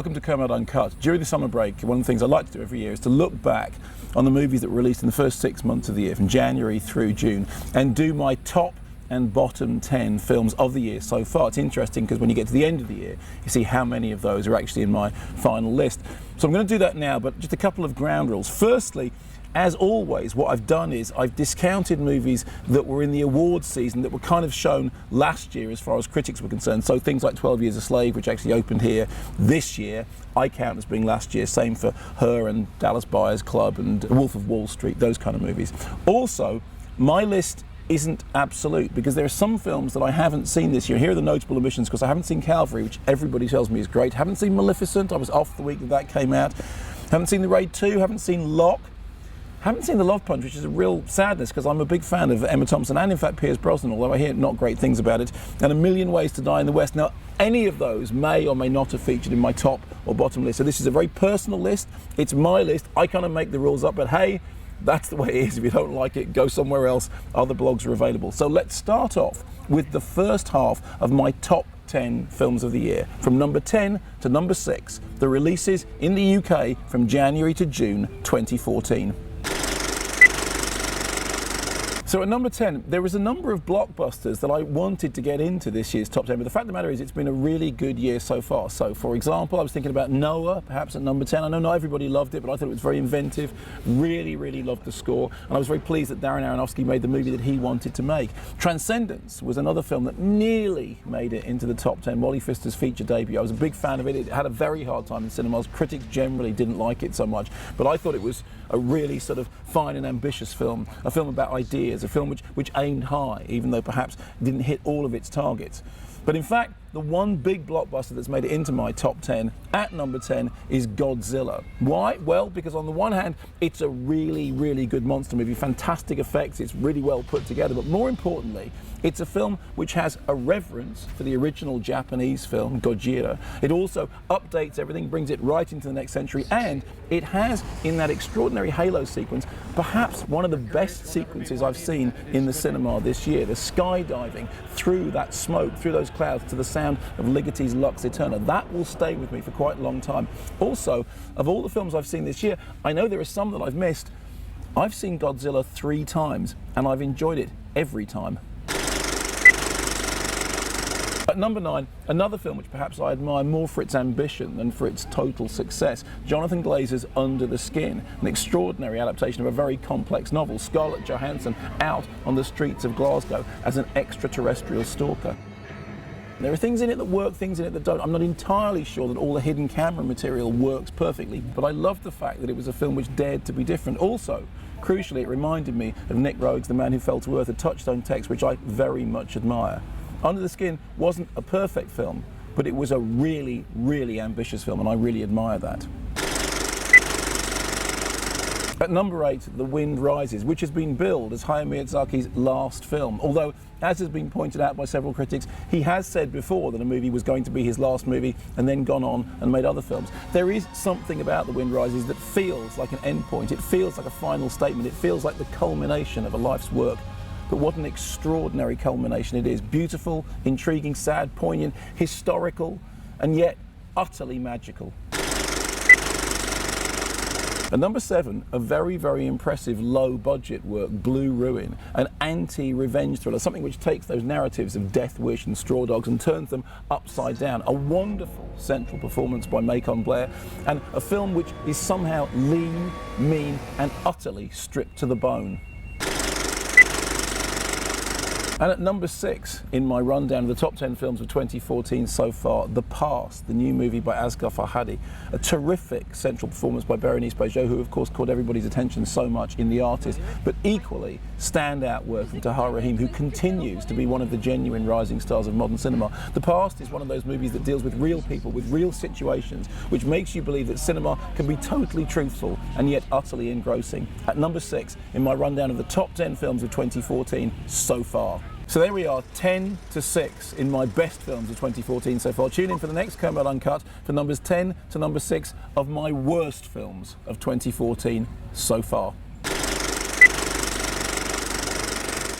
Welcome to Kermode Uncut. During the summer break, one of the things I like to do every year is to look back on the movies that were released in the first 6 months of the year, from January through June, and do my top and bottom 10 films of the year so far. It's interesting because when you get to the end of the year, you see how many of those are actually in my final list. So I'm going to do that now, but just a couple of ground rules. Firstly, as always, what I've done is I've discounted movies that were in the awards season that were kind of shown last year as far as critics were concerned. So things like 12 Years a Slave, which actually opened here this year, I count as being last year. Same for Her and Dallas Buyers Club and Wolf of Wall Street, those kind of movies. Also, my list isn't absolute because there are some films that I haven't seen this year. Here are the notable omissions, because I haven't seen Calvary, which everybody tells me is great. Haven't seen Maleficent, I was off the week that came out. Haven't seen The Raid 2, haven't seen Locke. Haven't seen The Love Punch, which is a real sadness because I'm a big fan of Emma Thompson and in fact Pierce Brosnan, although I hear not great things about it, and A Million Ways to Die in the West. Now, any of those may or may not have featured in my top or bottom list, so this is a very personal list. It's my list. I kind of make the rules up, but hey, that's the way it is. If you don't like it, go somewhere else. Other blogs are available. So let's start off with the first half of my top 10 films of the year, from number 10 to number 6, the releases in the UK from January to June 2014. So at number 10, there was a number of blockbusters that I wanted to get into this year's top 10, but the fact of the matter is it's been a really good year so far. So for example, I was thinking about Noah, perhaps at number 10. I know not everybody loved it, but I thought it was very inventive. Really loved the score, and I was very pleased that Darren Aronofsky made the movie that he wanted to make. Transcendence was another film that nearly made it into the top 10, Wally Pfister's feature debut. I was a big fan of it. It had a very hard time in cinemas. Critics generally didn't like it so much, but I thought it was a really sort of fine and ambitious film, a film about ideas, a film which aimed high, even though perhaps didn't hit all of its targets. But in fact, the one big blockbuster that's made it into my top 10, at number 10, is Godzilla. Why? Well, because on the one hand, it's a really good monster movie, fantastic effects, it's really well put together, but more importantly, it's a film which has a reverence for the original Japanese film, Gojira. It also updates everything, brings it right into the next century, and it has, in that extraordinary halo sequence, perhaps one of the best sequences I've seen in the cinema this year. The skydiving through that smoke, through those clouds, to the sound of Ligoti's Lux Eterna. That will stay with me for quite a long time. Also, of all the films I've seen this year, I know there are some that I've missed. I've seen Godzilla 3 times, and I've enjoyed it every time. At number 9, another film which perhaps I admire more for its ambition than for its total success, Jonathan Glazer's Under the Skin, an extraordinary adaptation of a very complex novel. Scarlett Johansson out on the streets of Glasgow as an extraterrestrial stalker. There are things in it that work, things in it that don't. I'm not entirely sure that all the hidden camera material works perfectly, but I love the fact that it was a film which dared to be different. Also, crucially, it reminded me of Nick Roeg's The Man Who Fell to Earth, a touchstone text which I very much admire. Under the Skin wasn't a perfect film, but it was a really ambitious film, and I really admire that. At number 8, The Wind Rises, which has been billed as Hayao Miyazaki's last film, although, as has been pointed out by several critics, he has said before that a movie was going to be his last movie and then gone on and made other films. There is something about The Wind Rises that feels like an endpoint. It feels like a final statement. It feels like the culmination of a life's work. But what an extraordinary culmination it is. Beautiful, intriguing, sad, poignant, historical, and yet utterly magical. At number 7, a very impressive low-budget work, Blue Ruin, an anti-revenge thriller, something which takes those narratives of Death Wish and Straw Dogs and turns them upside down. A wonderful central performance by Macon Blair, and a film which is somehow lean, mean, and utterly stripped to the bone. And at number 6, in my rundown of the top 10 films of 2014 so far, The Past, the new movie by Asghar Farhadi. A terrific central performance by Berenice Bejo, who of course caught everybody's attention so much in The Artist, but equally standout work from Tahar Rahim, who continues to be one of the genuine rising stars of modern cinema. The Past is one of those movies that deals with real people, with real situations, which makes you believe that cinema can be totally truthful and yet utterly engrossing. At number 6, in my rundown of the top 10 films of 2014 so far. So there we are, 10 to 6 in my best films of 2014 so far. Tune in for the next Kermode Uncut for numbers 10 to number 6 of my worst films of 2014 so far.